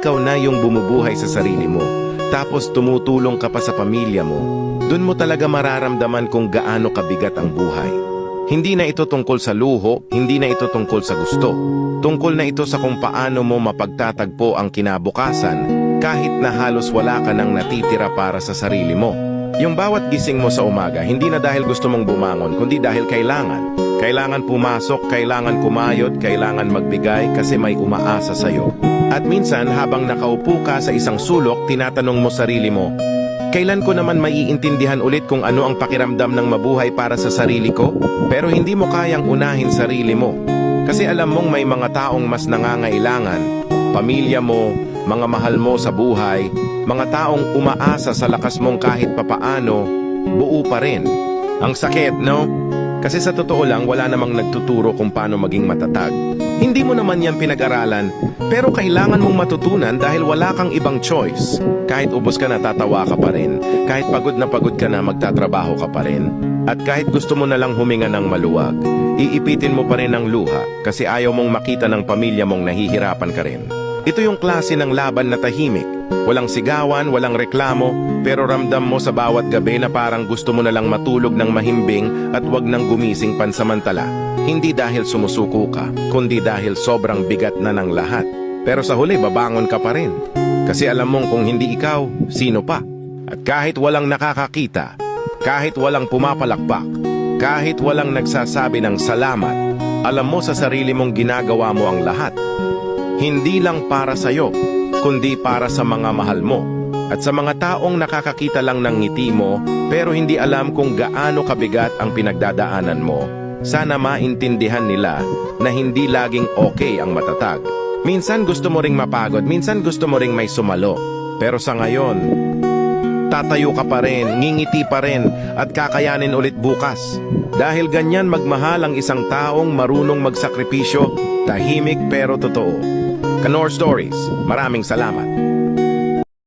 ikaw na yung bumubuhay sa sarili mo, tapos tumutulong ka pa sa pamilya mo, dun mo talaga mararamdaman kung gaano kabigat ang buhay. Hindi na ito tungkol sa luho, hindi na ito tungkol sa gusto. Tungkol na ito sa kung paano mo mapagtatagpo ang kinabukasan kahit na halos wala ka nang natitira para sa sarili mo. Yung bawat gising mo sa umaga, hindi na dahil gusto mong bumangon, kundi dahil kailangan. Kailangan pumasok, kailangan kumayod, kailangan magbigay kasi may umaasa sa'yo. At minsan habang nakaupo ka sa isang sulok, tinatanong mo sarili mo, kailan ko naman maiintindihan ulit kung ano ang pakiramdam ng mabuhay para sa sarili ko? Pero hindi mo kayang unahin sarili mo. Kasi alam mong may mga taong mas nangangailangan. Pamilya mo, mga mahal mo sa buhay, mga taong umaasa sa lakas mong kahit papaano, buo pa rin. Ang sakit, no? Kasi sa totoo lang, wala namang nagtuturo kung paano maging matatag. Hindi mo naman yan pinag-aralan, pero kailangan mong matutunan dahil wala kang ibang choice. Kahit ubos ka na, tatawa ka pa rin. Kahit pagod na pagod ka na, magtatrabaho ka pa rin. At kahit gusto mo na lang huminga ng maluwag, iipitin mo pa rin ang luha kasi ayaw mong makita ng pamilya mong nahihirapan ka rin. Ito yung klase ng laban na tahimik. Walang sigawan, walang reklamo, pero ramdam mo sa bawat gabi na parang gusto mo na lang matulog ng mahimbing at wag nang gumising pansamantala. Hindi dahil sumusuko ka, kundi dahil sobrang bigat na ng lahat. Pero sa huli, babangon ka pa rin. Kasi alam mong kung hindi ikaw, sino pa? At kahit walang nakakakita, kahit walang pumapalakpak, kahit walang nagsasabi ng salamat, alam mo sa sarili mong ginagawa mo ang lahat. Hindi lang para sa'yo, kundi para sa mga mahal mo. At sa mga taong nakakakita lang ng ngiti mo, pero hindi alam kung gaano kabigat ang pinagdadaanan mo. Sana maintindihan nila na hindi laging okay ang matatag. Minsan gusto mo ring mapagod, minsan gusto mo ring may sumalo. Pero sa ngayon, tatayo ka pa rin, ngingiti pa rin, at kakayanin ulit bukas. Dahil ganyan magmahal ang isang taong marunong magsakripisyo, tahimik pero totoo. Knorr Stories, maraming salamat.